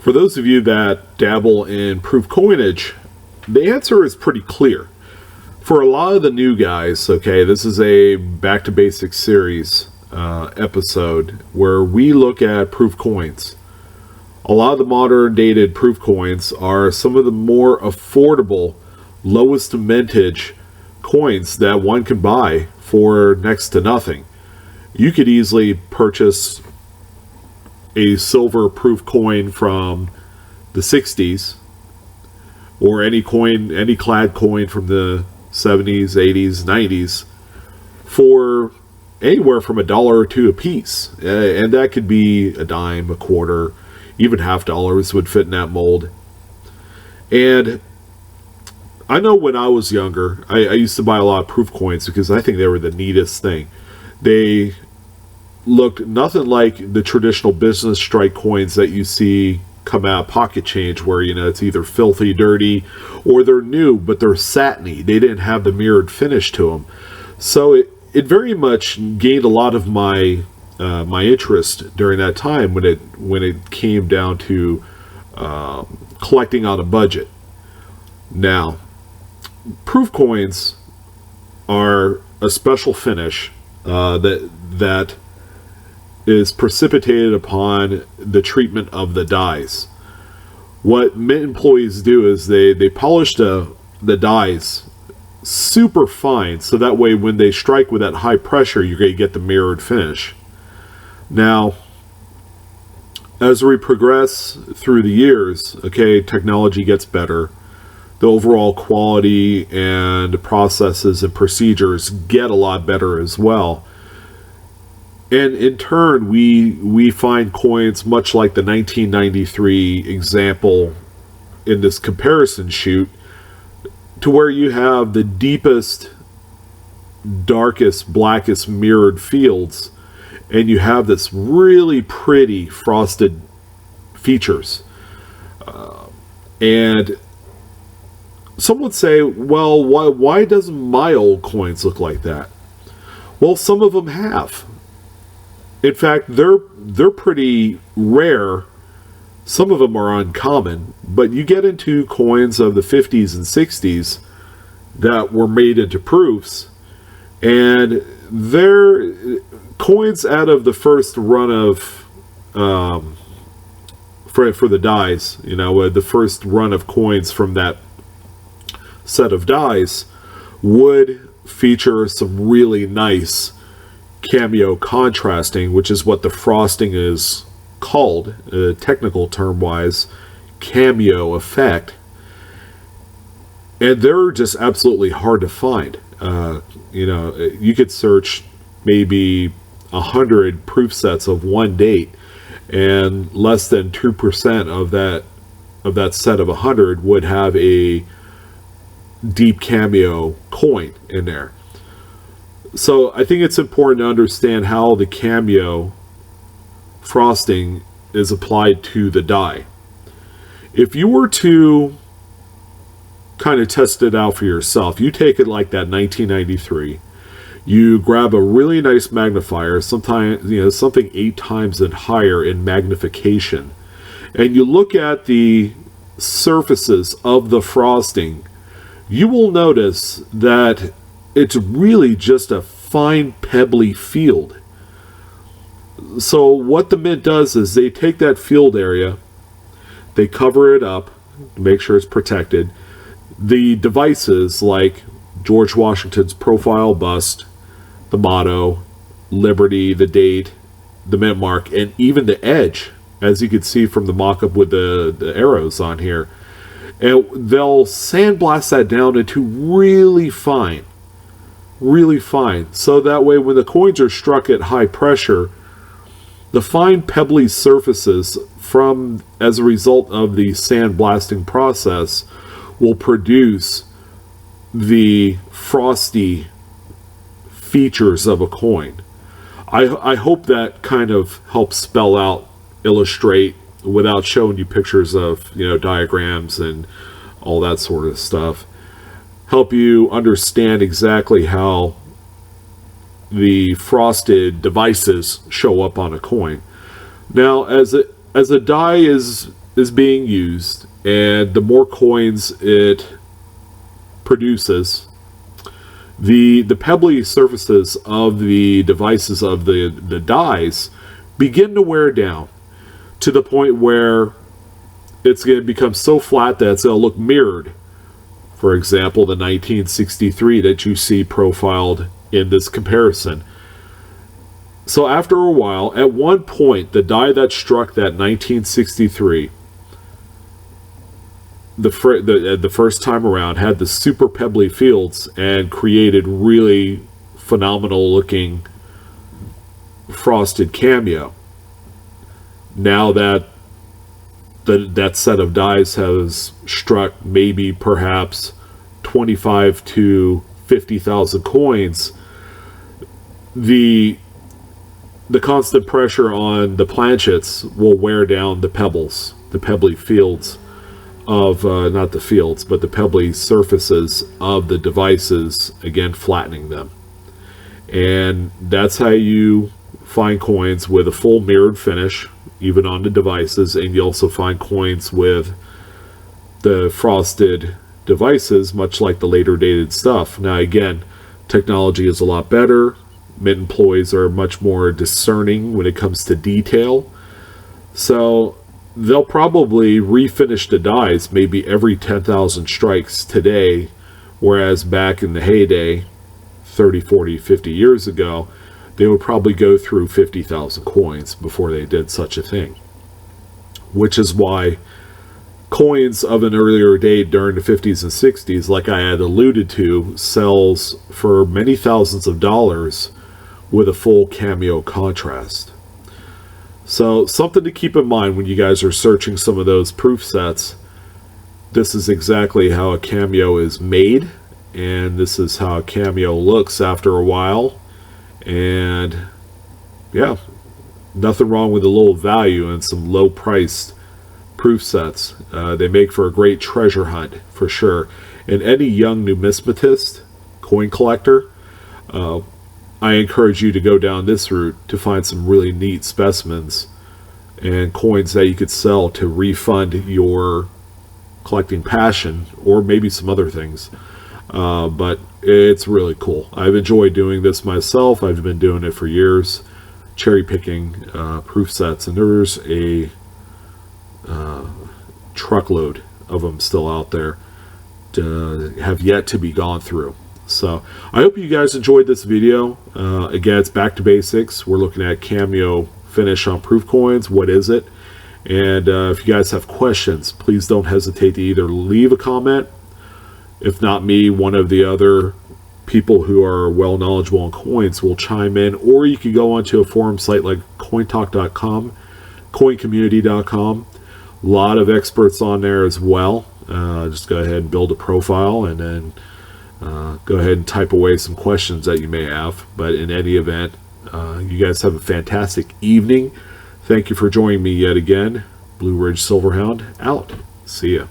For those of you that dabble in proof coinage, the answer is pretty clear. For a lot of the new guys, okay, this is a back to basics series episode where we look at proof coins. A lot of the modern dated proof coins are some of the more affordable, lowest mintage coins that one can buy for next to nothing. You could easily purchase a silver proof coin from the 60s, or any clad coin from the 70s, 80s, 90s for anywhere from $1 or $2 a piece. And that could be a dime, a quarter, even $0.50 would fit in that mold. And I know when I was younger, I used to buy a lot of proof coins because I think they were the neatest thing. They looked nothing like the traditional business strike coins that you see come out pocket change, where it's either filthy dirty or they're new but they're satiny. They didn't have the mirrored finish to them. So it very much gained a lot of my my interest during that time when it came down to collecting on a budget. Now, proof coins are a special finish that is precipitated upon the treatment of the dies. What mint employees do is they polish the dies super fine, so that way when they strike with that high pressure, you're going to get the mirrored finish. Now, as we progress through the years, okay, technology gets better. The overall quality and processes and procedures get a lot better as well. And in turn, we find coins much like the 1993 example in this comparison shoot, to where you have the deepest, darkest, blackest mirrored fields, and you have this really pretty frosted features. And some would say, well, why doesn't my old coins look like that? Well, some of them have. In fact, they're pretty rare. Some of them are uncommon, but you get into coins of the 50s and 60s that were made into proofs, and they're coins out of the first run of for the dies. The first run of coins from that set of dies would feature some really nice cameo contrasting, which is what the frosting is called, technical term wise, cameo effect. And they're just absolutely hard to find. You could search maybe 100 proof sets of one date, and less than 2% of that set of 100 would have a deep cameo coin in there. So I think it's important to understand how the cameo frosting is applied to the die. If you were to kind of test it out for yourself, you take it like that 1993, you grab a really nice magnifier, sometimes something 8 times and higher in magnification, and you look at the surfaces of the frosting, you will notice that it's really just a fine pebbly field. So what the mint does is they take that field area, they cover it up, make sure it's protected. The devices like George Washington's profile bust, the motto, Liberty, the date, the mint mark, and even the edge, as you can see from the mock-up with the arrows on here. And they'll sandblast that down into really fine, so that way when the coins are struck at high pressure, the fine pebbly surfaces as a result of the sandblasting process will produce the frosty features of a coin. I hope that kind of helps spell out, illustrate, without showing you pictures of diagrams and all that sort of stuff, help you understand exactly how the frosted devices show up on a coin. Now, as a die is is being used, and the more coins it produces, the pebbly surfaces of the devices of the dies begin to wear down to the point where it's going to become so flat that it's going to look mirrored. For example, the 1963 that you see profiled in this comparison. So after a while, at one point, the die that struck that 1963, the first time around, had the super pebbly fields and created really phenomenal looking frosted cameo. Now that that set of dies has struck maybe perhaps 25 to 50,000 coins, the constant pressure on the planchets will wear down the pebbles, the pebbly fields of, not the fields, but the pebbly surfaces of the devices, again flattening them. And that's how you find coins with a full mirrored finish, even on the devices, and you also find coins with the frosted devices, much like the later dated stuff. Now again, technology is a lot better. Mint employees are much more discerning when it comes to detail, so they'll probably refinish the dies maybe every 10,000 strikes today, whereas back in the heyday 30, 40, 50 years ago, they would probably go through 50,000 coins before they did such a thing. Which is why coins of an earlier date during the 50s and 60s, like I had alluded to, sells for many thousands of dollars with a full cameo contrast. So something to keep in mind when you guys are searching some of those proof sets. This is exactly how a cameo is made, and this is how a cameo looks after a while. And yeah, nothing wrong with a little value and some low priced proof sets. They make for a great treasure hunt for sure. And any young numismatist, coin collector, I encourage you to go down this route to find some really neat specimens and coins that you could sell to refund your collecting passion, or maybe some other things. But it's really cool. I've enjoyed doing this myself. I've been doing it for years, cherry picking proof sets, and there's a truckload of them still out there to have yet to be gone through. So I hope you guys enjoyed this video. Again, it's back to basics. We're looking at cameo finish on proof coins. What is it? And if you guys have questions, please don't hesitate to either leave a comment. If not me, one of the other people who are well knowledgeable on coins will chime in, or you could go onto a forum site like cointalk.com, coincommunity.com. A lot of experts on there as well. Just go ahead and build a profile, and then go ahead and type away some questions that you may have. But in any event, you guys have a fantastic evening. Thank you for joining me yet again. Blue Ridge Silverhound out. See ya.